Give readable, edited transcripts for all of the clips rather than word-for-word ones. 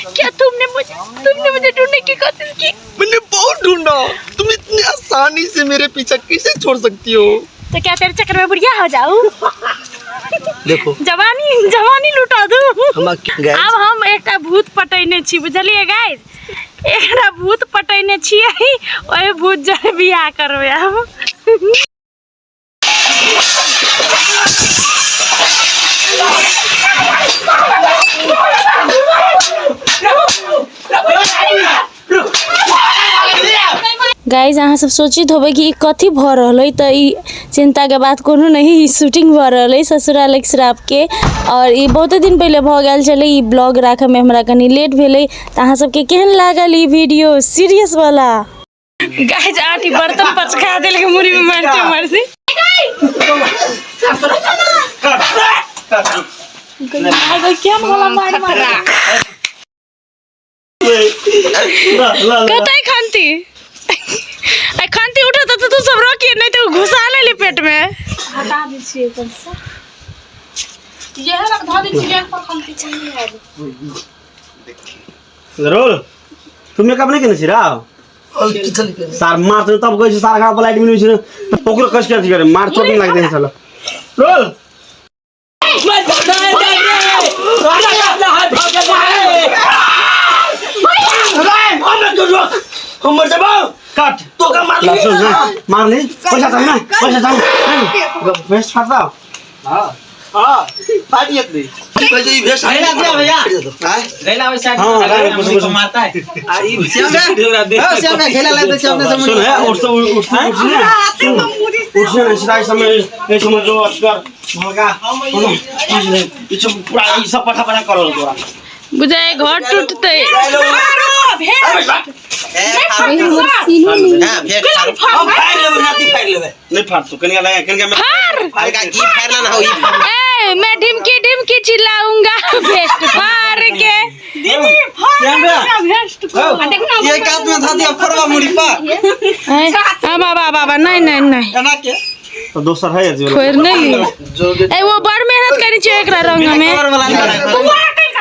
क्या तुमने मुझे ढूंढने की कोशिश की? मैंने बहुत ढूंढा। तुम इतनी आसानी से मेरे पीछे कैसे छोड़ सकती हो? तो क्या तेरे चक्कर में बुढ़िया हो जाऊं? देखो जवानी लुटा दूं। अब हम एक भूत पटैने छी, बुझलिए गाइस? एक भूत पटैने छियै, ओए भूत जरे बियाह करबे हम। गाइज अहाँ सब सोचित होबे कि कथी भ रहल है, तो चिंता के बात कोनो नहीं। शूटिंग भ रहल है ससुराल श्राप के, और बहुत दिन पहले भ गेल छले। ई ब्लॉग राखे में हमरा कनी लेट भेले। तो अहाँ सबके केहन लागल ई वीडियो सीरियस वाला? गाइज आठी बर्तन पचका देलके मुड़ी में मारते क्या कतई खांती उठा तो तू सब रोकिए, नहीं तो घुसा ले पेट में। हटा दीजिए यह लग धा दीजिए पर खांती चाहिए जरूर। तुमने कब नहीं केने छिरा सार मार तो तब कहि सार खा फ्लाइट मिलै छै ओकरो कस के करे मार चोट नहीं लाग दे साला रोल हम मर जाबो काट तो का मार ले पैसा चाहिए वेस्ट फाटा। हां फाटी एक दे पैसा ई वेस्ट है ना भैया गैला वैसा को मारता है आ ई श्याम का खेला ले श्याम ने सुन है उठ सिराई समय ये समय जो अस्कर भलका ये सब पूरा ई सब पठा करो तोरा बुझाए घर टूटते। मैं ढिमकी चिल्लाऊंगा भेस्ट फाड़ के। ये काट में था दिया फरवा मुड़ी पा बाबा नहीं तो दोसर है जी खोर नहीं ए वो बड़ मेहनत करी छै एकरा रंग में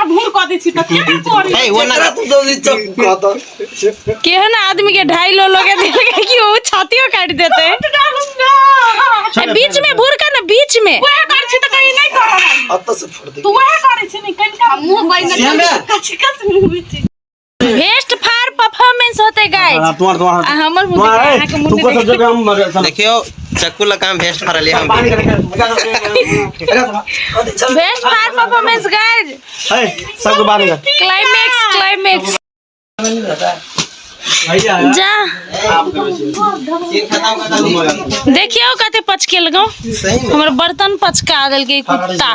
भूर क दै छी त केना करी ए वो ना तू जल्दी चुप क दो केहन आदमी के ढाई लो लगे देलके कि वो छातियो काट देते। बीच में भूर का ना बीच में वो कर छी त कहीं नहीं कर अत से फोड़ दे तू वह करे छी नहीं कनका मुंह बैन कच मुंह बेस्ट फार परफॉर्मेंस होते गाइस। तुम्हार हमर मुंह तू को सब जगह हम देखियो चक्कू लगा हम भेस्ट फरा ले हम बेस्ट फार परफॉर्मेंस गाइस है सब बात कर क्लाइमेक्स जा देखियो कते पचके लगो हमर बर्तन पचका देल के कुत्ता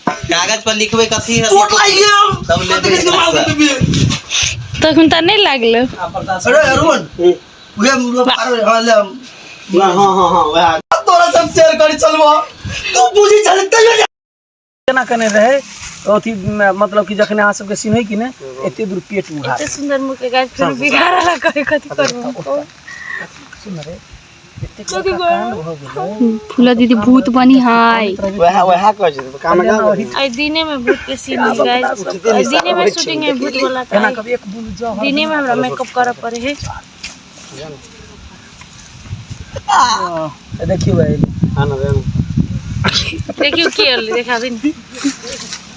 कागज पर लिखबे कथी है तब ले तखन त नहीं लागल। अरे अरुण उहे हां वह तोरा सब शेयर करी चलबो तू बुझी चलते केना कने रहे अथी मतलब कि जखने अहाँ सबके सीन है कि ने एते दूर पेट उघार एते सुंदर मुख के गाछ फिर बिगाड़ला कहे कथि करबो सुन रे एते कांड भ गेलै फूला दीदी भूत बनी हाय वह कह छै काम आई दिने में भूत के सीन है गाइस। आई दिने में शूटिंग है भूत वाला केना कभी एक बुल जो दिने में हमरा मेकअप करे पड़े है। देखियो भाई आना दे देखियो केल देखा दिन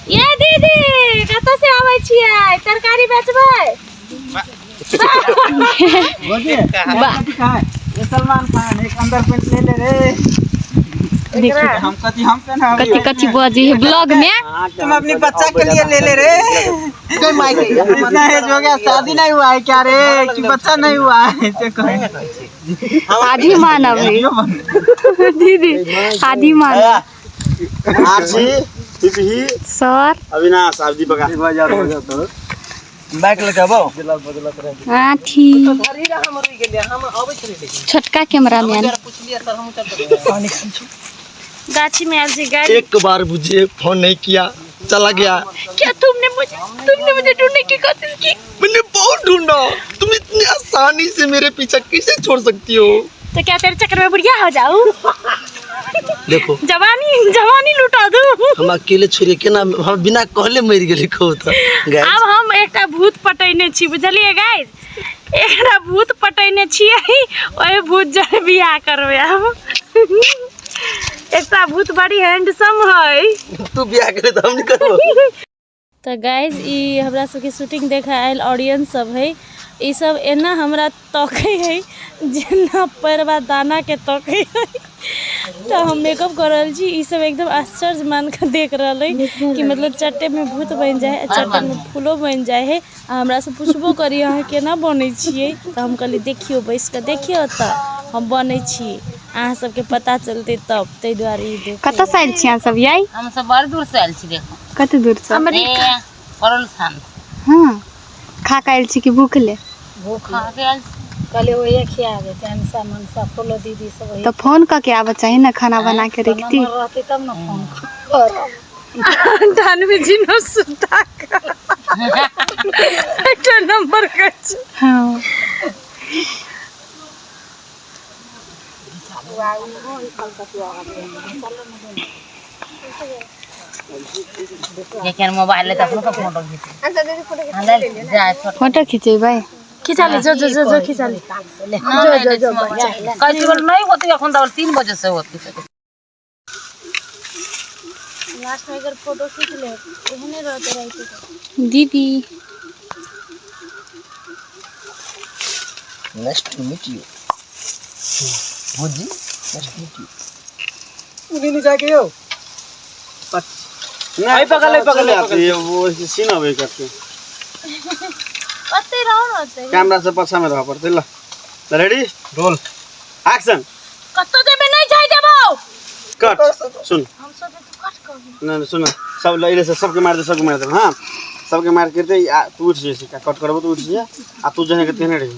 ये दीदी कत से आबै छियै तरकारी बेचबै बोलिए ये सलमान खान एक अंदर पेंट ले रे देखिए हम पहना कथी बाजी है ब्लॉग में तुम अपनी बच्चा के लिए ले रे कोई माइक इतना एज हो गया शादी नहीं हुआ है क्या रे कि बच्चा नहीं हुआ है से कहे आधी मानव है दीदी आधी मानव आरसी पीपी सर अविनाश आप दीपक बजा तो बाइक लगाबो हां ठीक छोटका कैमरामैन गाछी में ऐसे गाइस एक बार मुझे फोन नहीं किया चला गया। क्या तुमने मुझे ढूंढने की कोशिश की? मैंने बहुत ढूंढा। तुम इतनी आसानी से मेरे पीछे कैसे छोड़ सकती हो? तो क्या तेरे चक्कर में बुढ़िया हो जाऊं? देखो जवानी जवानी लुटा दू। हम अकेले छोड़िए केना हम बिना कहले मर गेली कहू तो गाइस। अब हम एकटा भूत पटैने छी बुझलिए गाइस, एकटा भूत पटैने छियै, ओए भूत जरे बियाह करबै हम। एकटा भूत बड़ी हैंडसम है। तू बियाह करे तो हम नहीं करबो। तो गाइज ई हमरा सबके शूटिंग देखा आयल ऑडियंस सब है, ई सब एना हमरा तकै है जेना पैरवा दाना के तकै है। तो हम मेकअप कर रहल छी, ई सब एकदम आश्चर्य मान के देख रहल है कि मतलब चट्टे में भूत बन जाए है, चट्टे में फूलो बन जाए है। आ हमरा से पूछबो करी अहाँ केना बनै छियै, तो हम कहली देखियो बैस के देखियो त हम बनै छी, अहाँ सबके पता चलते तब, ताहि दुआरे ई देख। कतऽ से आयल छी अहाँ सब यै? हम सब बड़ दूर से आयल छी। देखो कते दूर से? अमेरिका परल स्थान। हाँ, खा के आयल छी कि भूखले? भूखा के आयल छी। कहले वही खिया देते हमसा मनसा फूलो दीदी सब वही तो फोन करके आबे चाहिए ना, खाना बना के रखती। नंबर रहते तब ना फोन कर। डानवी जी न सुता का एकटा नंबर कछ। हाँ लेकिन मोबाइल ले तखनो का फोटो खींच जा फोटो खिंचेबै? खिचा ले, जो जो जो जो खिचा ले। जो कैसी बोल नहीं होती এখন तो 3 बजे से होती है। लास्ट में अगर फोटो खींच ले एहने रहते रहते दीदी। Nice to meet you Bujji, nice to meet you. उन्हीं जाके यो नहीं पकड़ ले वो सीन होवे करके कते रहो रहते कैमरा से पछा में रह पड़ते। ल रेडी रोल एक्शन। कतो देबे नहीं जाय देबो कट सुन हम सोचे तू कट कर। नहीं सुन सब लइले से सबके मार दे। हां सबके मार के तू उठ जे कट करबो तो उठ जे आ तू जने के तेने रही।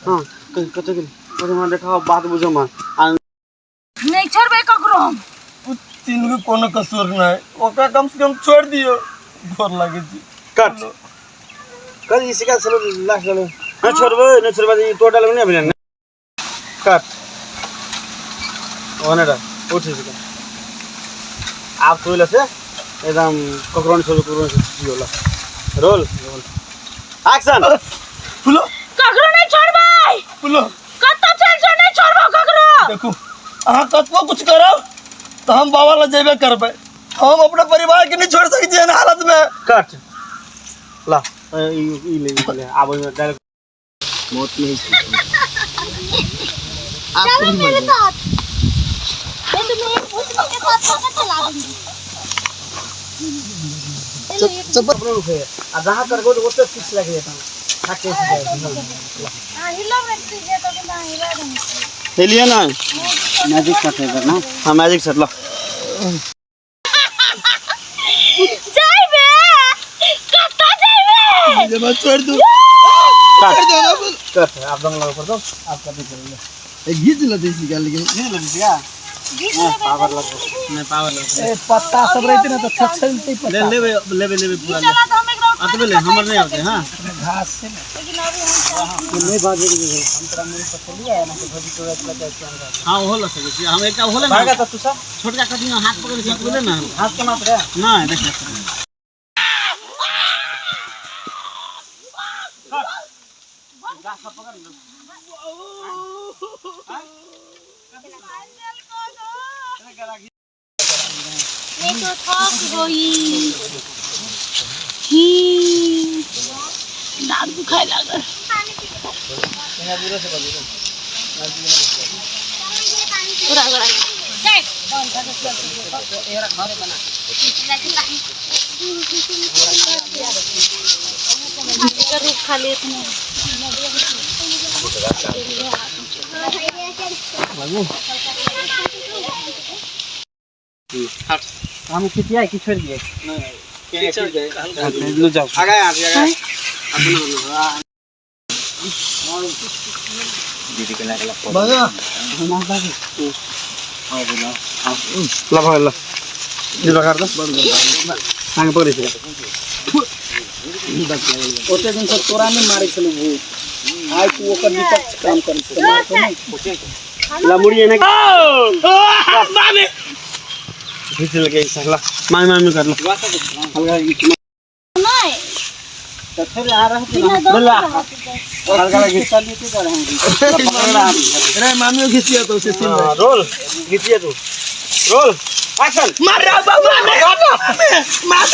हां कते के अरे मां देखाओ बात बुझो मां नहीं छोड़बे ककरो हम। तीन को कोनो कसूर नहीं, ओकरा कम से कम छोड़ दियो, भोर लागे जी। कट कल इसी का चलो लास्ट चलो ना छोड़बे तो डाल नहीं अभी कट ओनेडा उठ से आप तो से एकदम ककरोन छोड़ होला रोल एक्शन। फुलो ककरो नहीं छोड़बे, फुलो कतो चल जो नहीं छोड़बो ककरो। देखो अहाँ कतबो कुछ करो तो हम बाबा ला जेबे करबे, हम अपने परिवार के नहीं छोड़ सकते हैं हालत में। कट ला ई ले आब डायरेक्ट मौत नहीं चलो मेरे साथ, मैं तुम्हें एक भूत के साथ पकड़ चला दूंगी। सब है आ जहां कर गो तो फिक्स लग जाता खाके से हां हिलो में तुझे तो ना हिला दूंगी। लिया ना मैजिक शॉट है ना। हां मैजिक शॉट ला जाइबे कतो जाइबे ये बात छोड़ दो कर आप दोनों लोग कर दो आप कर दीजिए। एक घीच ला देसी गाल लेकिन नहीं लग गया पावर लग नहीं पावर लग ए पत्ता सब रहते ना तो छछलते पत्ता ले पूरा चला तो हम एक आते ले हमर नहीं आते। हां घास से लेकिन अभी हम नहीं भागे हम तोरा मुंह पर चली आया ना तो भजी तो रख लेते। हां हो ल सके छी हम एकटा होले भागा त तू सब छोटका कटिंग हाथ पकड़ के बोले ना हाथ के मात्र ना देख मैं तो थक गई ही दांत दुखाए लागल। पूरा गला खा ले हट हम कितिया की छोड़ दिए नहीं लो जाओ आगे आगे दीदी के लागला बागा ना बागी हां बोला ला भागला जी लगा दो आगे पकड़ से ओते दिन से तोरा नहीं मारे चलो वो आज तू ओकर विपक्ष काम कर तो मार तो नहीं ला मुड़ी ना मामी खींच लगे ला मामी कर लो हल्का अरे मामी खींचिए तो उसे सीन रोल खींचिए तू रोल एक्शन मार रहा बाबा मार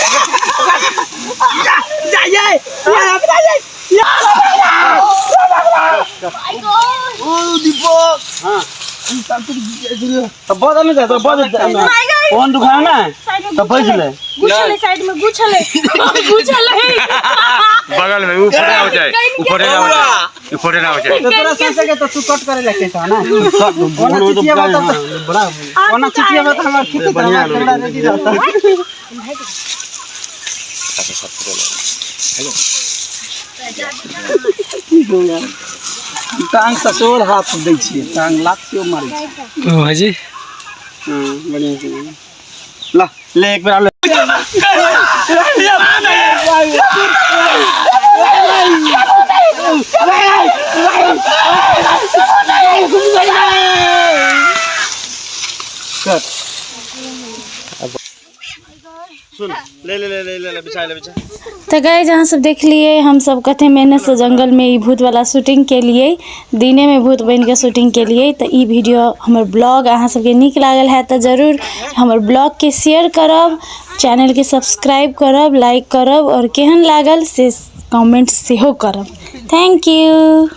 ओ दीपक हां अब बहुत आने जाता बहुत फोन दुखाना ना तो बज ले गुछले साइड में गुछले बगल में ऊपर ना हो जाए ऊपर ना हो जाए तो तोरा सोचे के तो तू कट करे लगे था ना वो तो बड़ा ओना चिटिया बता हमर ठीक बढ़िया कैमरा रेडी रहता टांग ससुर हाथ दै छियै टांग लात से मारै छै भाजी हां बढ़िया से ला ले एक बार ले सुन ले ले ले ले ले बिछा ले बिछा तो गाइस जहाँ सब देख लिए हम सब कथे मेहनत से जंगल में ई भूत वाला शूटिंग के लिए दिने में भूत बन के शूटिंग के लिए तो ई वीडियो हमर ब्लॉग अहाँ सबके नीक लागल है तो जरूर हमर ब्लॉग के शेयर करब चैनल के सब्सक्राइब करब लाइक करब और केहन लागल से कमेंट सेहो करब थैंक यू।